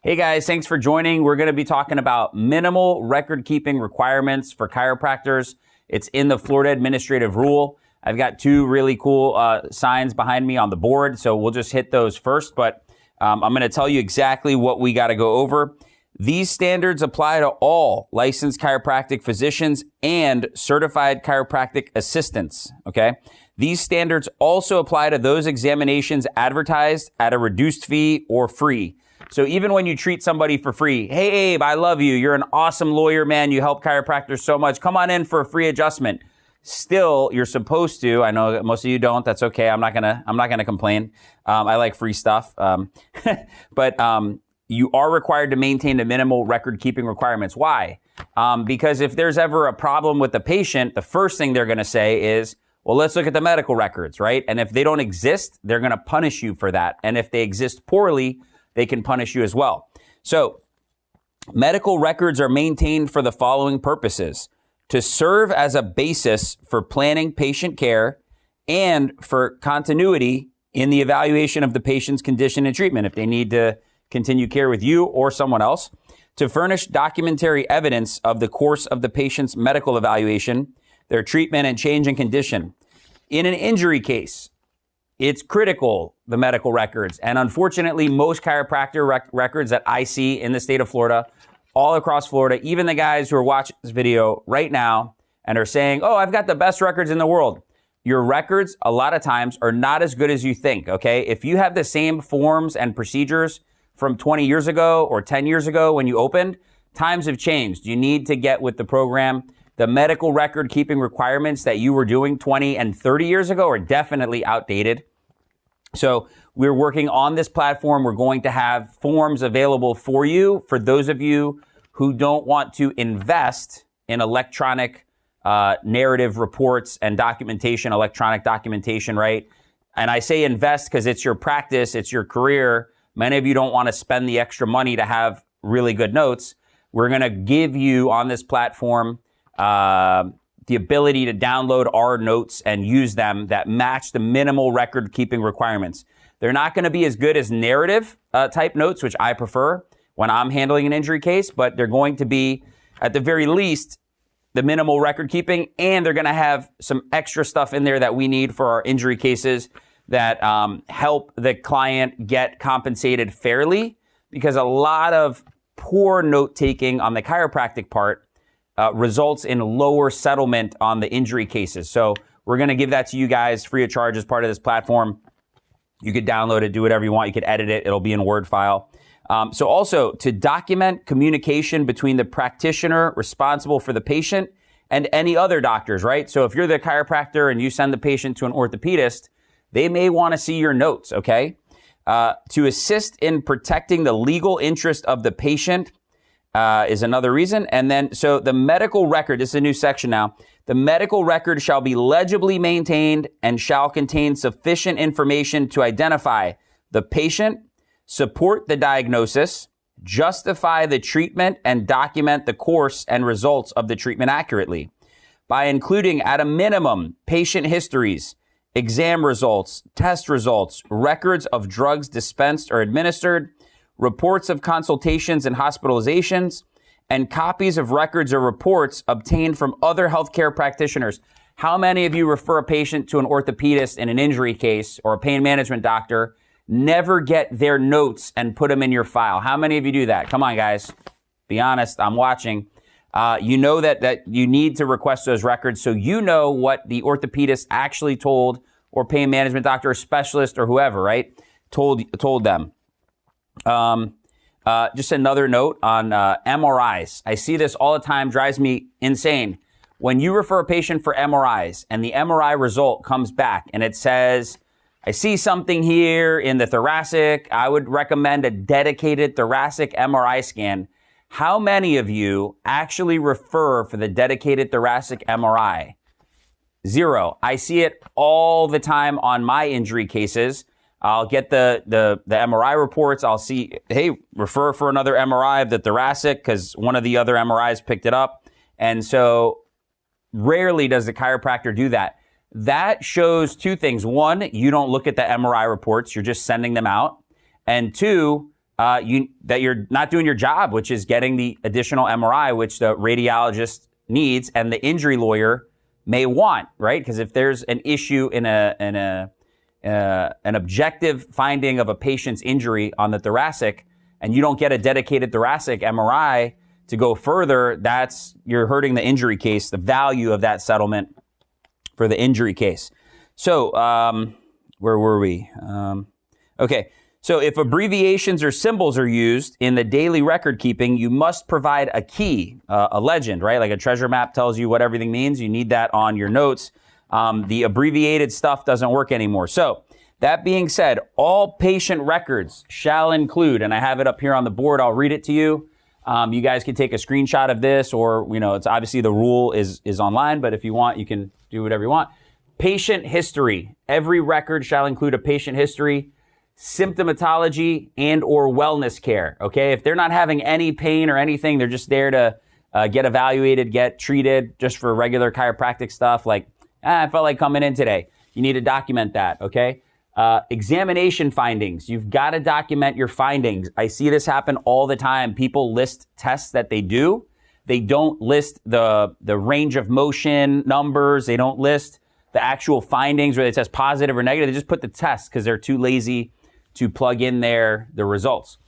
Hey guys, thanks for joining. We're going to be talking about minimal record keeping requirements for chiropractors. It's in the Florida Administrative Rule. I've got two really cool signs behind me on the board, so we'll just hit those first, but I'm going to tell you exactly what we got to go over. These standards apply to all licensed chiropractic physicians and certified chiropractic assistants, okay? These standards also apply to those examinations advertised at a reduced fee or free. So even when you treat somebody for free, hey Abe, I love you. You're an awesome lawyer, man. You help chiropractors so much. Come on in for a free adjustment. Still, you're supposed to. I know that most of you don't. That's okay. I'm not gonna complain. I like free stuff. But you are required to maintain the minimal record keeping requirements. Why? Because if there's ever a problem with the patient, the first thing they're going to say is, well, let's look at the medical records, right? And if they don't exist, they're going to punish you for that. And if they exist poorly, they can punish you as well. So medical records are maintained for the following purposes: to serve as a basis for planning patient care and for continuity in the evaluation of the patient's condition and treatment if they need to continue care with you or someone else, to furnish documentary evidence of the course of the patient's medical evaluation, their treatment and change in condition. In an injury case, it's critical, the medical records. And unfortunately, most chiropractor records that I see in the state of Florida, all across Florida, even the guys who are watching this video right now and are saying, oh, I've got the best records in the world. Your records, a lot of times, are not as good as you think, okay? If you have the same forms and procedures from 20 years ago or 10 years ago when you opened, times have changed. You need to get with the program. The medical record keeping requirements that you were doing 20 and 30 years ago are definitely outdated. So we're working on this platform. We're going to have forms available for you, for those of you who don't want to invest in electronic narrative reports and documentation, electronic documentation, right? And I say invest because it's your practice, it's your career. Many of you don't want to spend the extra money to have really good notes. We're going to give you on this platform the ability to download our notes and use them that match the minimal record keeping requirements. They're not going to be as good as narrative type notes, which I prefer when I'm handling an injury case, but they're going to be, at the very least, the minimal record keeping, and they're going to have some extra stuff in there that we need for our injury cases that help the client get compensated fairly, because a lot of poor note taking on the chiropractic part results in lower settlement on the injury cases. So we're going to give that to you guys free of charge as part of this platform. You could download it, do whatever you want. You could edit it. It'll be in a Word file. So also to document communication between the practitioner responsible for the patient and any other doctors, right? So if you're the chiropractor and you send the patient to an orthopedist, they may want to see your notes, okay? To assist in protecting the legal interest of the patient is another reason. And then, so the medical record, this is a new section now. The medical record shall be legibly maintained and shall contain sufficient information to identify the patient, support the diagnosis, justify the treatment, and document the course and results of the treatment accurately by including, at a minimum, patient histories, exam results, test results, records of drugs dispensed or administered, reports of consultations and hospitalizations, and copies of records or reports obtained from other healthcare practitioners. How many of you refer a patient to an orthopedist in an injury case or a pain management doctor, never get their notes and put them in your file? How many of you do that? Come on, guys. Be honest. I'm watching. You know that you need to request those records so you know what the orthopedist actually told, or pain management doctor or specialist or whoever, right, told them. Just another note on MRIs. I see this all the time, drives me insane. When you refer a patient for MRIs and the MRI result comes back and it says, I see something here in the thoracic, I would recommend a dedicated thoracic MRI scan. How many of you actually refer for the dedicated thoracic MRI? Zero. I see it all the time on my injury cases. I'll get the MRI reports. I'll see, hey, refer for another MRI of the thoracic because one of the other MRIs picked it up. And so rarely does the chiropractor do that. That shows two things. One, you don't look at the MRI reports. You're just sending them out. And two, that you're not doing your job, which is getting the additional MRI, which the radiologist needs and the injury lawyer may want, right? Because if there's an issue in an objective finding of a patient's injury on the thoracic, and you don't get a dedicated thoracic MRI to go further, you're hurting the injury case, the value of that settlement for the injury case. So, where were we? Okay. So if abbreviations or symbols are used in the daily record keeping, you must provide a key, a legend, right? Like a treasure map tells you what everything means. You need that on your notes. The abbreviated stuff doesn't work anymore. So that being said, all patient records shall include, and I have it up here on the board, I'll read it to you. You guys can take a screenshot of this, or, it's obviously the rule is online, but if you want, you can do whatever you want. Patient history. Every record shall include a patient history, symptomatology, and or wellness care. Okay. If they're not having any pain or anything, they're just there to get evaluated, get treated just for regular chiropractic stuff. Like, I felt like coming in today. You need to document that. Okay. Examination findings. You've got to document your findings. I see this happen all the time. People list tests that they do. They don't list the range of motion numbers. They don't list the actual findings where they test positive or negative. They just put the test because they're too lazy to plug in the results,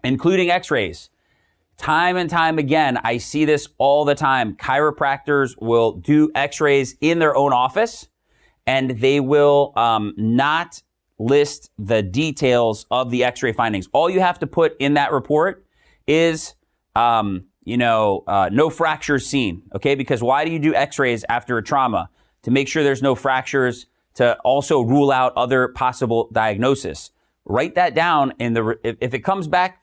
including x-rays. Time and time again, I see this all the time. Chiropractors will do x-rays in their own office, and they will not list the details of the x-ray findings. All you have to put in that report is, no fractures seen, okay? Because why do you do x-rays after a trauma? To make sure there's no fractures, to also rule out other possible diagnosis. Write that down if it comes back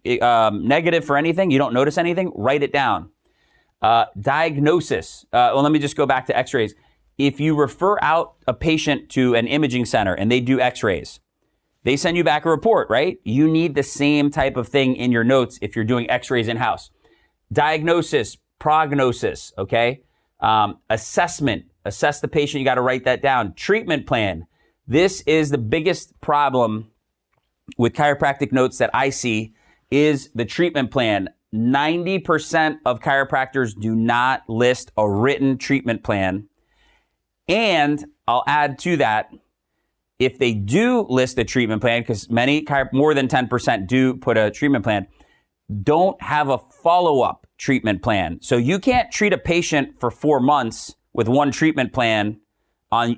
negative for anything, you don't notice anything, write it down. Diagnosis. Let me just go back to x-rays. If you refer out a patient to an imaging center and they do x-rays, they send you back a report, right? You need the same type of thing in your notes if you're doing x-rays in-house. Diagnosis, prognosis, okay? Assessment, assess the patient, you got to write that down. Treatment plan. This is the biggest problem with chiropractic notes that I see is the treatment plan. 90% of chiropractors do not list a written treatment plan. And I'll add to that, if they do list a treatment plan, because more than 10% do put a treatment plan, don't have a follow-up treatment plan. So you can't treat a patient for 4 months with one treatment plan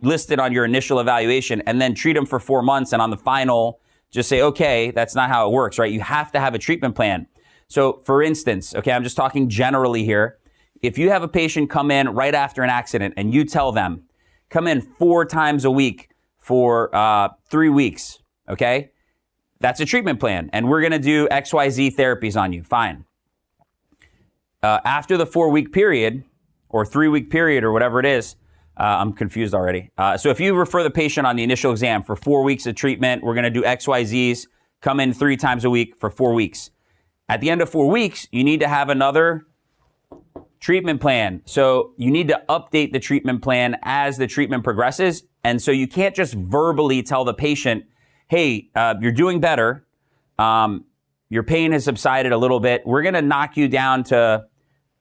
listed on your initial evaluation and then treat them for 4 months and on the final just say, okay, that's not how it works, right? You have to have a treatment plan. So for instance, okay, I'm just talking generally here. If you have a patient come in right after an accident and you tell them, come in 4 times a week for 3 weeks, okay? That's a treatment plan. And we're going to do XYZ therapies on you. Fine. After the 4-week period or 3-week period or whatever it is, I'm confused already. So if you refer the patient on the initial exam for 4 weeks of treatment, we're going to do XYZs, come in 3 times a week for 4 weeks. At the end of 4 weeks, you need to have another treatment plan. So you need to update the treatment plan as the treatment progresses. And so you can't just verbally tell the patient, hey, you're doing better. Your pain has subsided a little bit. We're going to knock you down to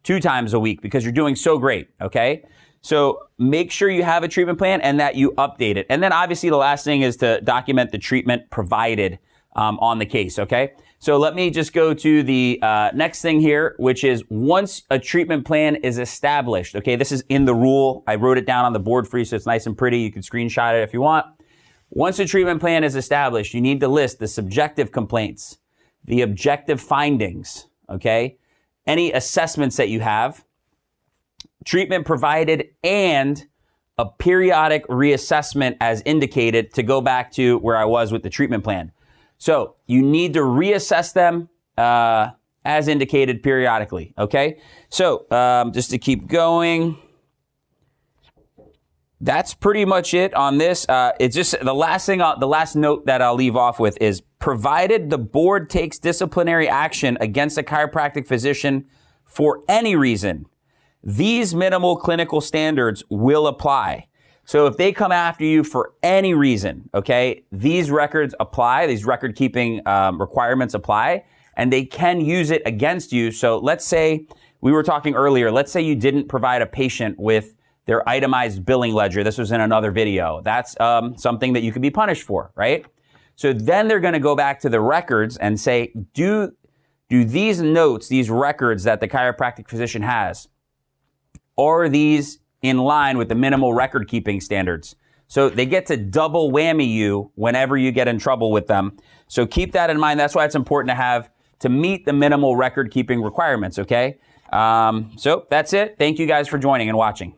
2 times a week because you're doing so great. Okay. So make sure you have a treatment plan and that you update it. And then obviously the last thing is to document the treatment provided on the case. Okay. So let me just go to the next thing here, which is once a treatment plan is established. Okay. This is in the rule. I wrote it down on the board for you, so it's nice and pretty. You can screenshot it if you want. Once a treatment plan is established, you need to list the subjective complaints, the objective findings, okay? Any assessments that you have, treatment provided, and a periodic reassessment as indicated to go back to where I was with the treatment plan. So you need to reassess them as indicated periodically, okay? So just to keep going, that's pretty much it on this. It's just the last thing, the last note that I'll leave off with is, provided the board takes disciplinary action against a chiropractic physician for any reason, these minimal clinical standards will apply. So if they come after you for any reason, okay, these records apply, these record keeping requirements apply, and they can use it against you. So let's say, we were talking earlier, let's say you didn't provide a patient with their itemized billing ledger. This was in another video. That's something that you could be punished for, right? So then they're going to go back to the records and say, do these notes, these records that the chiropractic physician has, are these in line with the minimal record keeping standards? So they get to double whammy you whenever you get in trouble with them. So keep that in mind. That's why it's important to meet the minimal record keeping requirements, okay? So that's it. Thank you guys for joining and watching.